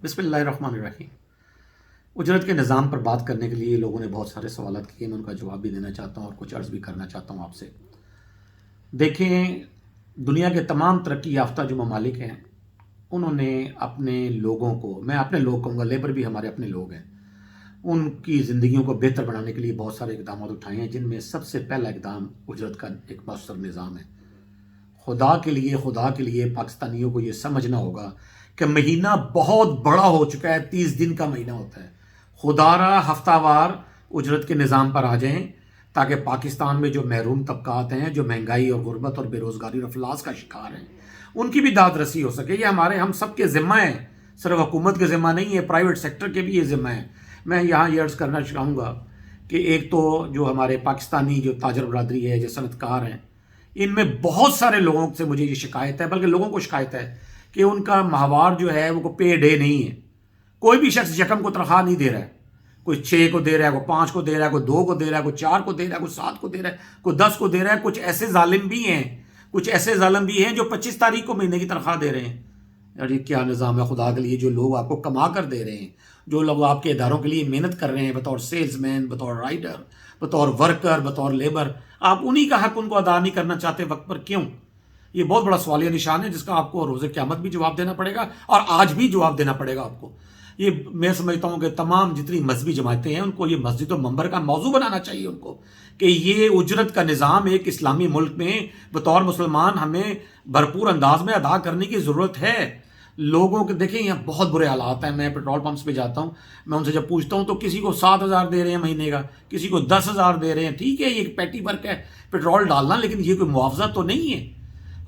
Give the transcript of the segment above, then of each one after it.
بسم اللہ الرحمن الرحیم۔ اجرت کے نظام پر بات کرنے کے لیے لوگوں نے بہت سارے سوالات کیے، میں ان کا جواب بھی دینا چاہتا ہوں اور کچھ عرض بھی کرنا چاہتا ہوں آپ سے۔ دیکھیں، دنیا کے تمام ترقی یافتہ جو ممالک ہیں انہوں نے اپنے لوگوں کو، میں اپنے لوگ کہوں گا، لیبر بھی ہمارے اپنے لوگ ہیں، ان کی زندگیوں کو بہتر بنانے کے لیے بہت سارے اقدامات اٹھائے ہیں، جن میں سب سے پہلا اقدام اجرت کا ایک مؤثر نظام ہے۔ خدا کے لیے پاکستانیوں کو یہ سمجھنا ہوگا کہ مہینہ بہت بڑا ہو چکا ہے، 30 دن کا مہینہ ہوتا ہے۔ خدا را ہفتہ وار اجرت کے نظام پر آ جائیں تاکہ پاکستان میں جو محروم طبقات ہیں، جو مہنگائی اور غربت اور بے روزگاری اور افلاس کا شکار ہیں، ان کی بھی داد رسی ہو سکے۔ یہ ہم سب کے ذمہ ہیں، صرف حکومت کے ذمہ نہیں ہے، پرائیویٹ سیکٹر کے بھی یہ ذمہ ہے۔ میں یہاں یہ عرض کرنا چاہوں گا کہ ایک تو جو ہمارے پاکستانی جو تاجر برادری ہے، جو صنعت کار ہیں، ان میں بہت سارے لوگوں سے مجھے یہ شکایت ہے، بلکہ لوگوں کو شکایت ہے کہ ان کا ماہوار جو ہے وہ پے ڈے نہیں ہے۔ کوئی بھی شخص یکم کو تنخواہ نہیں دے رہا ہے، کوئی 6 کو دے رہا ہے، کوئی 5 کو دے رہا ہے، کوئی 2 کو دے رہا ہے، کوئی 4 کو دے رہا ہے، کوئی 7 کو دے رہا ہے، کوئی 10 کو دے رہا ہے۔ کچھ ایسے ظالم بھی ہیں جو 25 تاریخ کو مہینے کی تنخواہ دے رہے ہیں۔ یار یہ کیا نظام ہے خدا کے لیے؟ جو لوگ آپ کو کما کر دے رہے ہیں، جو لوگ آپ کے اداروں کے لیے محنت کر رہے ہیں بطور سیلز مین، بطور رائٹر، بطور ورکر، بطور لیبر، آپ انہی کا حق ان کو ادا نہیں کرنا چاہتے وقت پر، کیوں؟ یہ بہت بڑا سوالیہ نشان ہے جس کا آپ کو روز قیامت بھی جواب دینا پڑے گا اور آج بھی جواب دینا پڑے گا آپ کو۔ یہ میں سمجھتا ہوں کہ تمام جتنی مذہبی جماعتیں ہیں ان کو یہ مسجد و منبر کا موضوع بنانا چاہیے ان کو، کہ یہ اجرت کا نظام ایک اسلامی ملک میں بطور مسلمان ہمیں بھرپور انداز میں ادا کرنے کی ضرورت ہے۔ لوگوں کے دیکھیں یہاں بہت برے حالات ہیں، میں پیٹرول پمپس پہ جاتا ہوں، میں ان سے جب پوچھتا ہوں تو کسی کو 7,000 دے رہے ہیں مہینے کا، کسی کو 10,000 دے رہے ہیں۔ ٹھیک ہے، یہ پیٹی ورک ہے پیٹرول ڈالنا، لیکن یہ کوئی معاوضہ تو نہیں ہے۔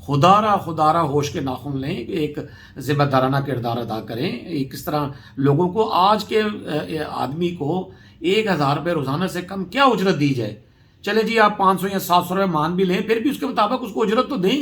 خدا را ہوش کے ناخن لیں، ایک ذمہ دارانہ کردار ادا کریں۔ کس طرح لوگوں کو، آج کے آدمی کو 1,000 روپے روزانہ سے کم کیا اجرت دی جائے؟ چلے جی آپ 500 یا 700 روپے مان بھی لیں، پھر بھی اس کے مطابق اس کو اجرت تو دیں،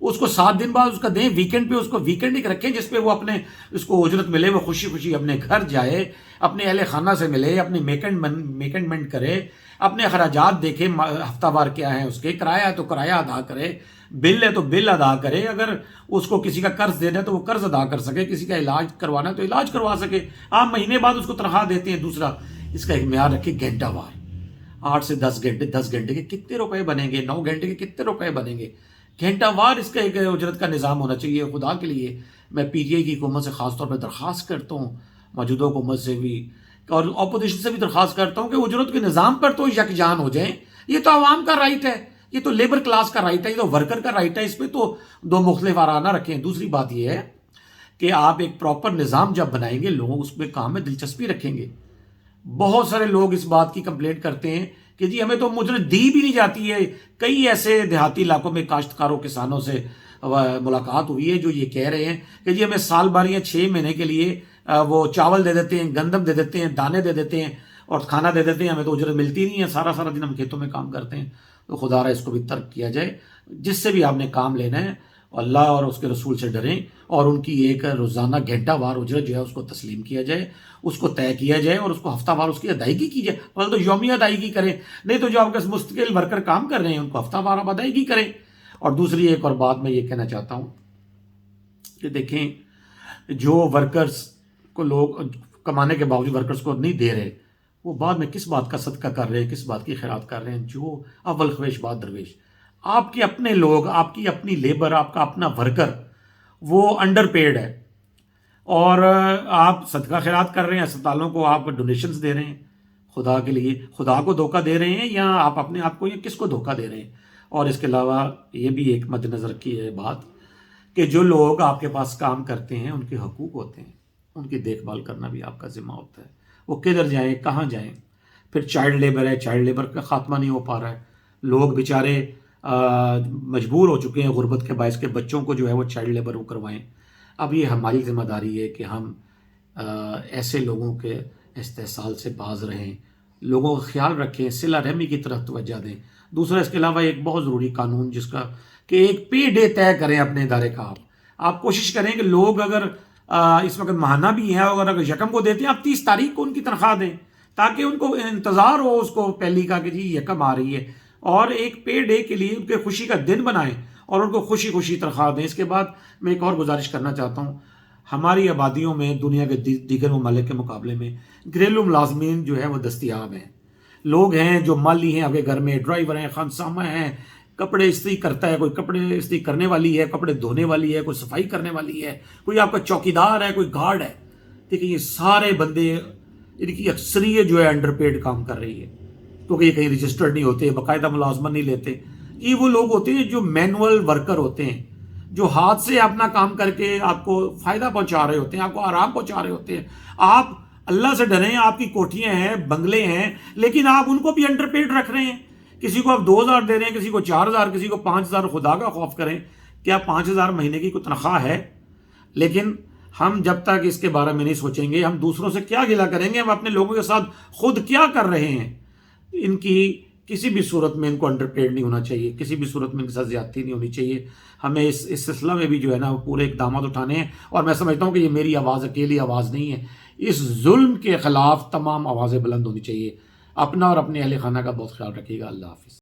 اس کو 7 دن بعد اس کا دیں، ویکینڈ پہ اس کو ویکینڈ ایک رکھیں جس پہ وہ اپنے اس کو اجرت ملے، وہ خوشی خوشی اپنے گھر جائے، اپنے اہل خانہ سے ملے، اپنی میکنڈمنٹ کرے، اپنے اخراجات دیکھے ہفتہ وار کیا ہے، اس کے کرایہ ہے تو کرایہ ادا کرے، بل ہے تو بل ادا کرے، اگر اس کو کسی کا قرض دینا ہے تو وہ قرض ادا کر سکے، کسی کا علاج کروانا ہے تو علاج کروا سکے۔ آپ مہینے بعد اس کو تنخواہ دیتے ہیں۔ دوسرا، اس کا ایک معیار رکھے گھنٹہ وار، 8 سے 10 گھنٹے، 10 گھنٹے کے کتنے روپے بنیں گے، 9 گھنٹے کے کتنے روپے بنیں گے، گھنٹہ وار اس کا ایک اجرت کا نظام ہونا چاہیے۔ خدا کے لیے میں پی ٹی آئی کی حکومت سے خاص طور پہ درخواست کرتا ہوں، موجودہ حکومت سے بھی اور اپوزیشن سے بھی درخواست کرتا ہوں کہ اجرت کے نظام پر تو یکجان ہو جائیں۔ یہ تو عوام کا رائٹ ہے، یہ تو لیبر کلاس کا رائٹ ہے، یہ تو ورکر کا رائٹ ہے، اس پہ تو دو مختلف آراء نہ رکھیں۔ دوسری بات یہ ہے کہ آپ ایک پراپر نظام جب بنائیں گے، لوگ اس پہ کام میں دلچسپی رکھیں گے۔ بہت سارے لوگ اس بات کی کمپلینٹ کرتے ہیں کہ جی ہمیں تو اجرت دی بھی نہیں جاتی ہے۔ کئی ایسے دیہاتی علاقوں میں کاشتکاروں کسانوں سے ملاقات ہوئی ہے جو یہ کہہ رہے ہیں کہ جی ہمیں سال بھر یا 6 مہینے کے لیے وہ چاول دے دیتے ہیں، گندم دے دیتے ہیں، دانے دے دیتے ہیں اور کھانا دے دیتے ہیں، ہمیں تو اجرت ملتی نہیں ہے، سارا سارا دن ہم کھیتوں میں کام کرتے ہیں۔ تو خدا را اس کو بھی ترک کیا جائے۔ جس سے بھی آپ نے کام لینا ہے، اللہ اور اس کے رسول سے ڈریں اور ان کی ایک روزانہ گھنٹہ وار اجرت جو ہے اس کو تسلیم کیا جائے، اس کو طے کیا جائے اور اس کو ہفتہ وار اس کی ادائیگی کی جائے۔ بلکہ تو یومیہ ادائیگی کریں، نہیں تو جو آپ کے مستقل ورکر کام کر رہے ہیں ان کو ہفتہ وار آپ ادائیگی کریں۔ اور دوسری ایک اور بات میں یہ کہنا چاہتا ہوں کہ دیکھیں، جو ورکرز کو لوگ کمانے کے باوجود ورکرز کو نہیں دے رہے، وہ بعد میں کس بات کا صدقہ کر رہے ہیں، کس بات کی خیرات کر رہے ہیں؟ جو اول خویش بات درویش، آپ کے اپنے لوگ، آپ کی اپنی لیبر، آپ کا اپنا ورکر وہ انڈر پیڈ ہے اور آپ صدقہ خیرات کر رہے ہیں، اسپتالوں کو آپ ڈونیشنز دے رہے ہیں۔ خدا کے لیے خدا کو دھوکہ دے رہے ہیں یا آپ اپنے آپ کو، یا کس کو دھوکہ دے رہے ہیں؟ اور اس کے علاوہ یہ بھی ایک مد نظر کی ہے بات کہ جو لوگ آپ کے پاس کام کرتے ہیں ان کے حقوق ہوتے ہیں، ان کی دیکھ بھال کرنا بھی آپ کا ذمہ ہوتا ہے۔ وہ کدھر جائیں، کہاں جائیں؟ پھر چائلڈ لیبر ہے، چائلڈ لیبر کا خاتمہ نہیں ہو پا رہا ہے۔ لوگ بیچارے مجبور ہو چکے ہیں غربت کے باعث کے بچوں کو جو ہے وہ چائلڈ لیبر وہ کروائیں۔ اب یہ ہماری ذمہ داری ہے کہ ہم ایسے لوگوں کے استحصال سے باز رہیں، لوگوں کا خیال رکھیں، صلہ رحمی کی طرف توجہ دیں۔ دوسرا، اس کے علاوہ ایک بہت ضروری قانون جس کا کہ ایک پے ڈے طے کریں اپنے ادارے کا۔ آپ کوشش کریں کہ لوگ اگر اس وقت ماہانہ بھی ہیں اور اگر یکم کو دیتے ہیں، آپ 30 تاریخ کو ان کی تنخواہ دیں تاکہ ان کو انتظار ہو اس کو پہلی کا کہ جی یکم آ رہی ہے، اور ایک پے ڈے کے لیے ان کے خوشی کا دن بنائیں اور ان کو خوشی خوشی تنخواہ دیں۔ اس کے بعد میں ایک اور گزارش کرنا چاہتا ہوں، ہماری آبادیوں میں دنیا کے دیگر ممالک کے مقابلے میں گھریلو ملازمین جو ہے وہ دستیاب ہیں. لوگ ہیں جو مالی ہیں، آپ کے گھر میں ڈرائیور ہیں، خانسامہ ہیں، کپڑے استری کرتا ہے، کوئی کپڑے استری کرنے والی ہے، کپڑے دھونے والی ہے، کوئی صفائی کرنے والی ہے، کوئی آپ کا چوکیدار ہے، کوئی گارڈ ہے. ٹھیک ہے، یہ سارے بندے، ان کی اکثریت جو ہے انڈر پیڈ کام کر رہی ہے، کیونکہ یہ کہیں رجسٹرڈ نہیں ہوتے، باقاعدہ ملازمت نہیں لیتے. یہ وہ لوگ ہوتے ہیں جو مینول ورکر ہوتے ہیں، جو ہاتھ سے اپنا کام کر کے آپ کو فائدہ پہنچا رہے ہوتے ہیں، آپ کو آرام پہنچا رہے ہوتے ہیں. آپ اللہ سے ڈریں، آپ کی کوٹھیاں ہیں، بنگلے ہیں، لیکن آپ ان کو بھی انڈر پیڈ رکھ رہے ہیں. کسی کو آپ 2,000 دے رہے ہیں، کسی کو 4,000، کسی کو 5,000. خدا کا خوف کریں، کیا 5,000 مہینے کی کوئی تنخواہ ہے؟ لیکن ہم جب تک اس کے بارے میں نہیں سوچیں گے، ہم دوسروں سے کیا گلہ کریں گے، ہم اپنے لوگوں کے ساتھ خود کیا کر رہے ہیں. ان کی کسی بھی صورت میں ان کو انڈر پیڈ نہیں ہونا چاہیے، کسی بھی صورت میں ان کے ساتھ زیادتی نہیں ہونی چاہیے. ہمیں اس سلسلہ میں بھی جو ہے نا پورے اقدامات اٹھانے ہیں. اور میں سمجھتا ہوں کہ یہ میری آواز اکیلی آواز نہیں ہے، اس ظلم کے خلاف تمام آوازیں بلند ہونی چاہیے. اپنا اور اپنے اہل خانہ کا بہت خیال رکھیے گا. اللہ حافظ.